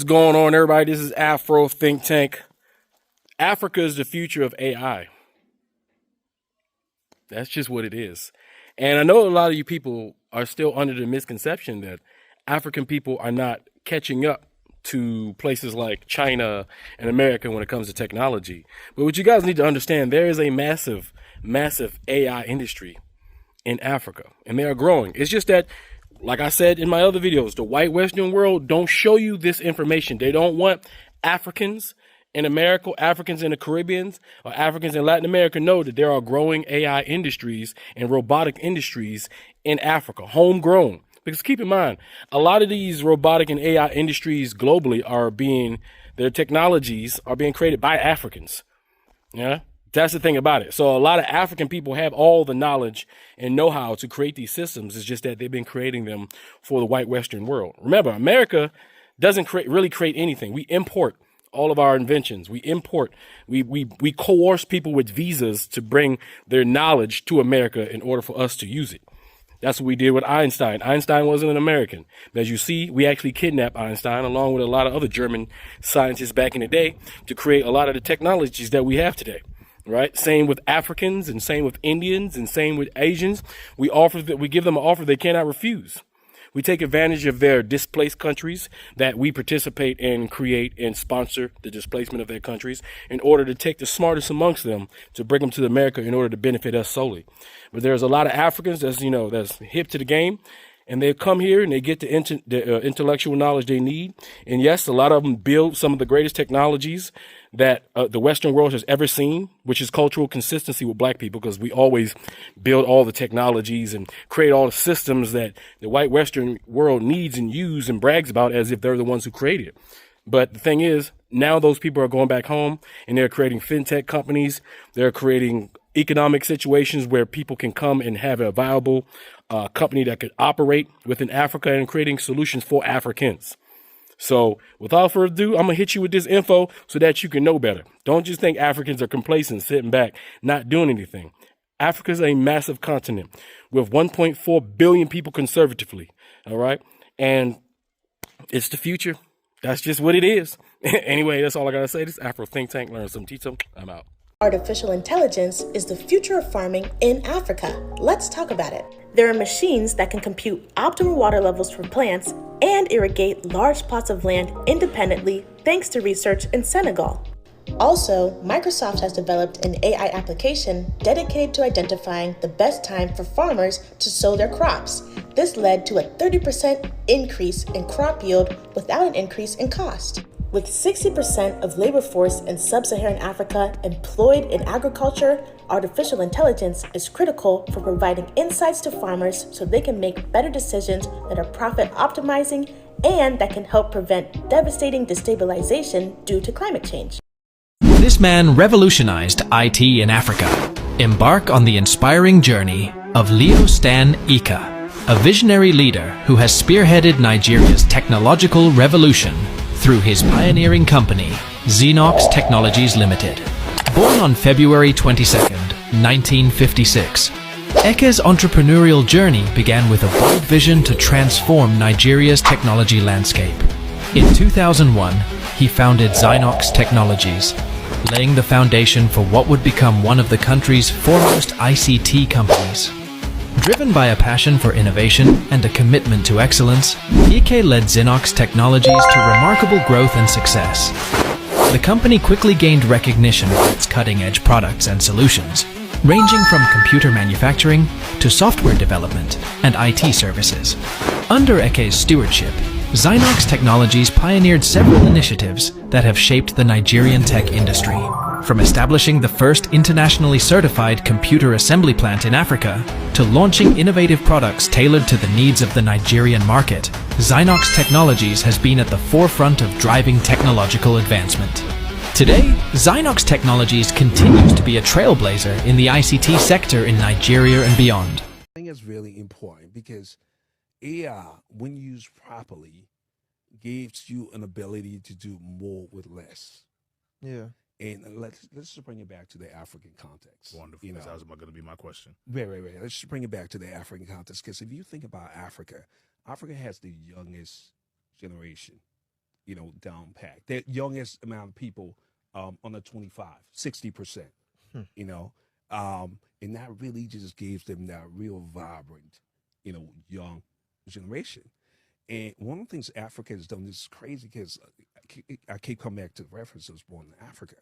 What's going on, everybody? This is Afro Think Tank. Africa is the future of AI. That's just what it is. And I know a lot of you people are still under the misconception that African people are not catching up to places like China and America when it comes to technology. But what you guys need to understand, there is a massive, massive AI industry in Africa, and they are growing. It's just that, like I said in my other videos, the white Western world don't show you this information. They don't want Africans in America, Africans in the Caribbean, or Africans in Latin America know that there are growing AI industries and robotic industries in Africa, homegrown. Because keep in mind, a lot of these robotic and AI industries globally their technologies are being created by Africans. Yeah. That's the thing about it. So a lot of African people have all the knowledge and know-how to create these systems. It's just that they've been creating them for the white Western world. Remember, America doesn't really create anything. We import all of our inventions. We import, we coerce people with visas to bring their knowledge to America in order for us to use it. That's what we did with Einstein. Einstein wasn't an American. As you see, we actually kidnapped Einstein along with a lot of other German scientists back in the day to create a lot of the technologies that we have today. Right. Same with Africans and same with Indians and same with Asians. We give them an offer they cannot refuse. We take advantage of their displaced countries that we participate in, create and sponsor the displacement of their countries in order to take the smartest amongst them to bring them to America in order to benefit us solely. But there's a lot of Africans that's hip to the game. And they come here and they get the intellectual knowledge they need. And yes, a lot of them build some of the greatest technologies that the Western world has ever seen, which is cultural consistency with black people, because we always build all the technologies and create all the systems that the white Western world needs and uses and brags about as if they're the ones who created it. But the thing is, now those people are going back home and they're creating fintech companies. They're creating economic situations where people can come and have a viable company that could operate within Africa and creating solutions for Africans. So without further ado, I'm going to hit you with this info so that you can know better. Don't just think Africans are complacent, sitting back, not doing anything. Africa is a massive continent with 1.4 billion people conservatively. All right. And it's the future. That's just what it is. Anyway, that's all I got to say. This is Afro Think Tank. Learn some, teach some. I'm out. Artificial intelligence is the future of farming in Africa. Let's talk about it. There are machines that can compute optimal water levels for plants and irrigate large plots of land independently thanks to research in Senegal. Also, Microsoft has developed an AI application dedicated to identifying the best time for farmers to sow their crops. This led to a 30% increase in crop yield without an increase in cost. With 60% of labor force in sub-Saharan Africa employed in agriculture, artificial intelligence is critical for providing insights to farmers so they can make better decisions that are profit optimizing and that can help prevent devastating destabilization due to climate change. This man revolutionized IT in Africa. Embark on the inspiring journey of Stan Eeka, a visionary leader who has spearheaded Nigeria's technological revolution through his pioneering company, Xenox Technologies Limited. Born on February 22, 1956, Eeka's entrepreneurial journey began with a bold vision to transform Nigeria's technology landscape. In 2001, he founded Xenox Technologies, laying the foundation for what would become one of the country's foremost ICT companies. Driven by a passion for innovation and a commitment to excellence, Eeka led Xenox Technologies to remarkable growth and success. The company quickly gained recognition for its cutting-edge products and solutions, ranging from computer manufacturing to software development and IT services. Under Eeka's stewardship, Xenox Technologies pioneered several initiatives that have shaped the Nigerian tech industry. From establishing the first internationally certified computer assembly plant in Africa to launching innovative products tailored to the needs of the Nigerian market, Xenox Technologies has been at the forefront of driving technological advancement. Today, Xenox Technologies continues to be a trailblazer in the ICT sector in Nigeria and beyond. I think it's really important because AI, when used properly, gives you an ability to do more with less. Yeah. And let's just bring it back to the African context. Wonderful. That was going to be my question. Right. Let's just bring it back to the African context, because if you think about Africa, Africa has the youngest generation, down pat. The youngest amount of people under 25, 60%, and that really just gives them that real vibrant, young generation. And one of the things Africa has done, this is crazy because I keep coming back to the reference. I was born in Africa.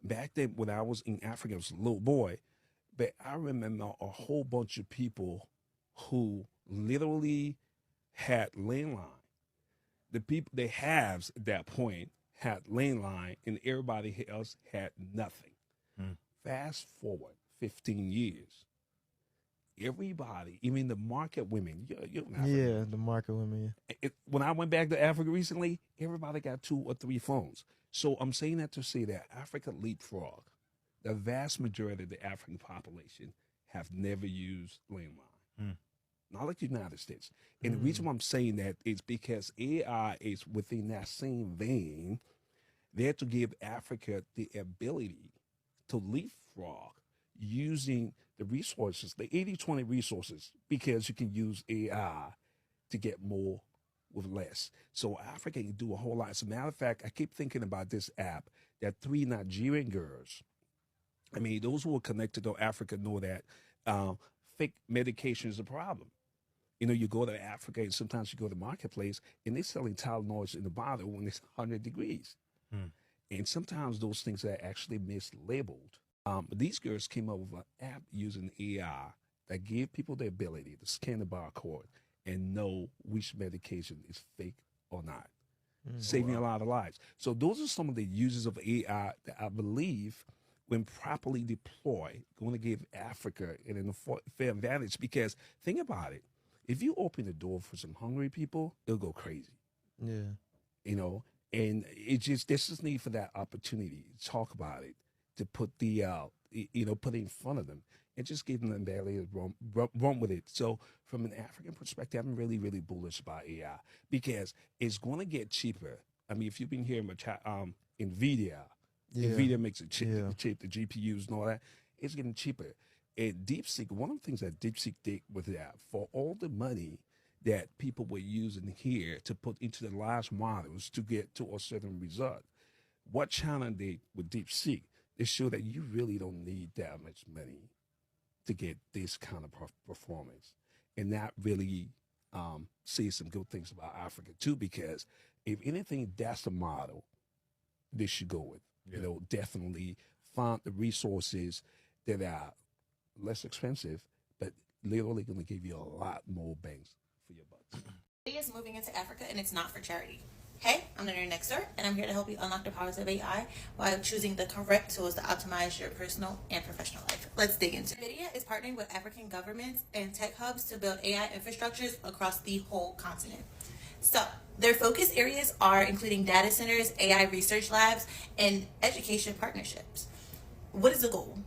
Back then, when I was in Africa, I was a little boy, but I remember a whole bunch of people who literally had landline. The haves at that point had landline, and everybody else had nothing. Fast forward 15 years. Everybody, even the market women, you're in Africa. Yeah, the market women. When I went back to Africa recently, everybody got 2 or 3 phones. So I'm saying that to say that Africa leapfrog. The vast majority of the African population have never used landline. Not like the United States. And the reason why I'm saying that is because AI is within that same vein. There to give Africa the ability to leapfrog using the resources, the 80-20 resources, because you can use AI to get more with less. So Africa can do a whole lot. As a matter of fact, I keep thinking about this app that 3 Nigerian girls, I mean, those who are connected to Africa know that fake medication is a problem. You go to Africa and sometimes you go to the marketplace and they're selling Tylenols in the bottle when it's 100 degrees. And sometimes those things are actually mislabeled. But these girls came up with an app using AI that gave people the ability to scan the barcode and know which medication is fake or not, saving a lot of lives. So those are some of the uses of AI that I believe, when properly deployed, going to give Africa an fair advantage. Because think about it. If you open the door for some hungry people, it'll go crazy. Yeah. And it just, there's just need for that opportunity to talk about it, to put the, put it in front of them and just give them the ability to run with it. So from an African perspective, I'm really, really bullish about AI because it's going to get cheaper. I mean, if you've been hearing about Nvidia, Nvidia makes it cheap, the GPUs and all that, it's getting cheaper. And DeepSeek, one of the things that DeepSeek did with that, for all the money that people were using here to put into the large models to get to a certain result, what China did with DeepSeek, they show that you really don't need that much money to get this kind of performance. And that really says some good things about Africa too, because if anything, that's the model they should go with. Definitely find the resources that are less expensive, but literally going to give you a lot more bangs for your bucks. Nvidia is moving into Africa, and it's not for charity. Hey, I'm the Nerd Next Door, and I'm here to help you unlock the powers of AI while choosing the correct tools to optimize your personal and professional life. Let's dig into it. Nvidia is partnering with African governments and tech hubs to build AI infrastructures across the whole continent. So, their focus areas are including data centers, AI research labs, and education partnerships. What is the goal?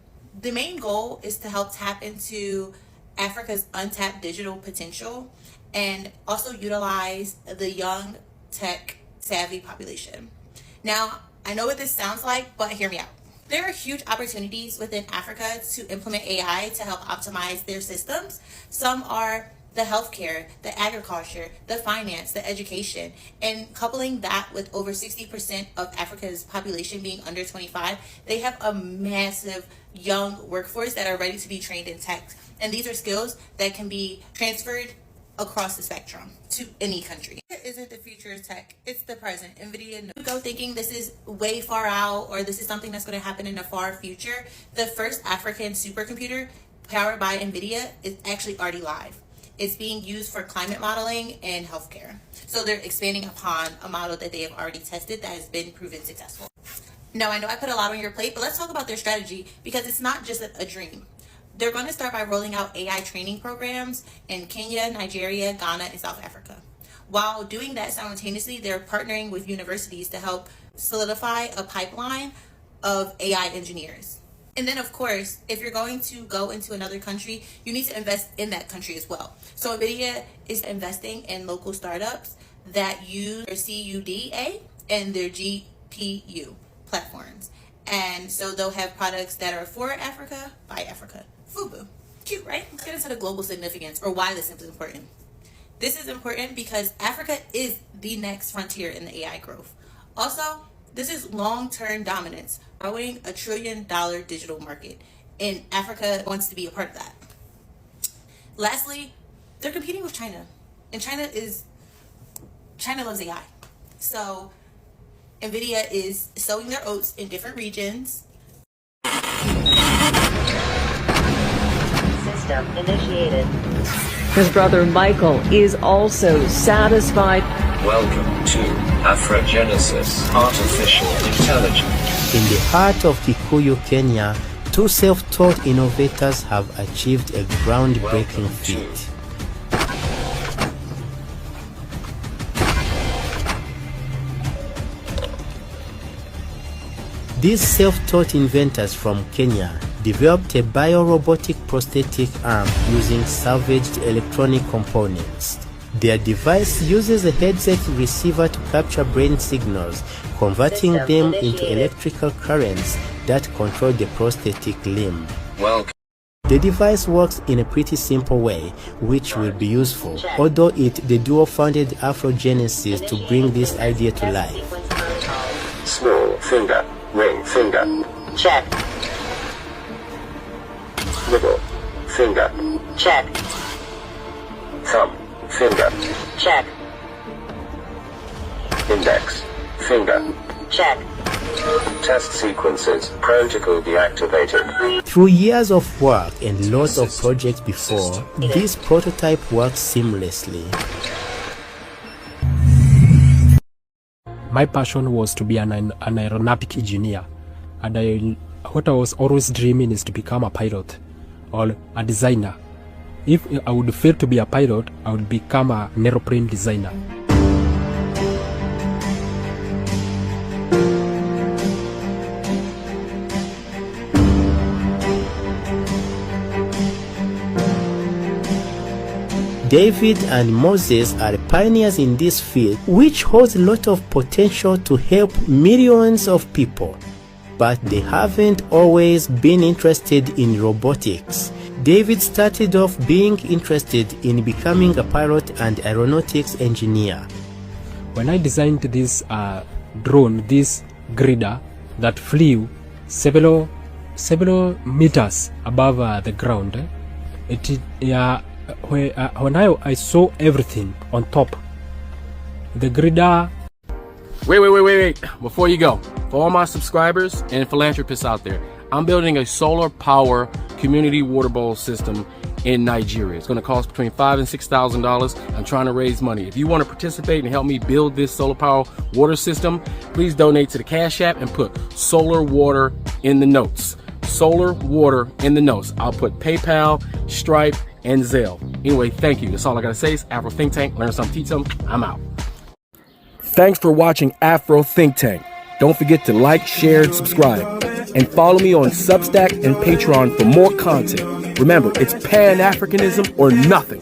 The main goal is to help tap into Africa's untapped digital potential and also utilize the young tech savvy population. Now, I know what this sounds like, but hear me out. There are huge opportunities within Africa to implement AI to help optimize their systems. Some are the healthcare, the agriculture, the finance, the education, and coupling that with over 60% of Africa's population being under 25, they have a massive young workforce that are ready to be trained in tech. And these are skills that can be transferred across the spectrum to any country. It isn't the future of tech, it's the present. Nvidia, go thinking this is way far out or this is something that's going to happen in the far future. The first African supercomputer powered by Nvidia is actually already live. It's being used for climate modeling and healthcare. So they're expanding upon a model that they have already tested that has been proven successful. Now, I know I put a lot on your plate, but let's talk about their strategy because it's not just a dream. They're going to start by rolling out AI training programs in Kenya, Nigeria, Ghana, and South Africa. While doing that simultaneously, they're partnering with universities to help solidify a pipeline of AI engineers. And then, of course, if you're going to go into another country, you need to invest in that country as well. So Nvidia is investing in local startups that use their CUDA and their GPU platforms. And so they'll have products that are for Africa, by Africa. FUBU. Cute, right? Let's get into the global significance or why this is important. This is important because Africa is the next frontier in the AI growth. Also, this is long-term dominance, growing $1 trillion digital market, and Africa wants to be a part of that. Lastly, they're competing with China, and China loves AI. So Nvidia is sowing their oats in different regions. System initiated. His brother Michael is also satisfied. Welcome to Afroenesis Artificial Intelligence. In the heart of Kikuyu, Kenya, two self-taught innovators have achieved a groundbreaking feat. These self-taught inventors from Kenya developed a biorobotic prosthetic arm using salvaged electronic components. Their device uses a headset receiver to capture brain signals, converting them into electrical currents that control the prosthetic limb. Welcome. The device works in a pretty simple way, which will be useful, although the duo founded Afroenesis to bring this idea to life. Small finger, ring finger. Check. Middle finger. Check. Thumb finger. Check. Index finger. Check. Test sequences. Protocol deactivated. Through years of work and lots of projects before, this prototype works seamlessly. My passion was to be an aeronautic engineer, and what I was always dreaming is to become a pilot or a designer. If I would fail to be a pilot, I would become an aeroplane designer. David and Moses are pioneers in this field, which holds a lot of potential to help millions of people. But they haven't always been interested in robotics. David started off being interested in becoming a pilot and aeronautics engineer. When I designed this drone, this grider that flew several meters above the ground, when I saw everything on top, the grider. Wait. Before you go, for all my subscribers and philanthropists out there, I'm building a solar power community water bowl system in Nigeria. It's going to cost between $5,000 and $6,000. I'm trying to raise money. If you want to participate and help me build this solar power water system, please donate to the Cash App and put solar water in the notes. Solar water in the notes. I'll put PayPal, Stripe, and Zelle. Anyway, thank you. That's all I gotta say. It's Afro Think Tank. Learn something, teach something. I'm out. Thanks for watching Afro Think Tank. Don't forget to like, share, and subscribe. And follow me on Substack and Patreon for more content. Remember, it's Pan-Africanism or nothing.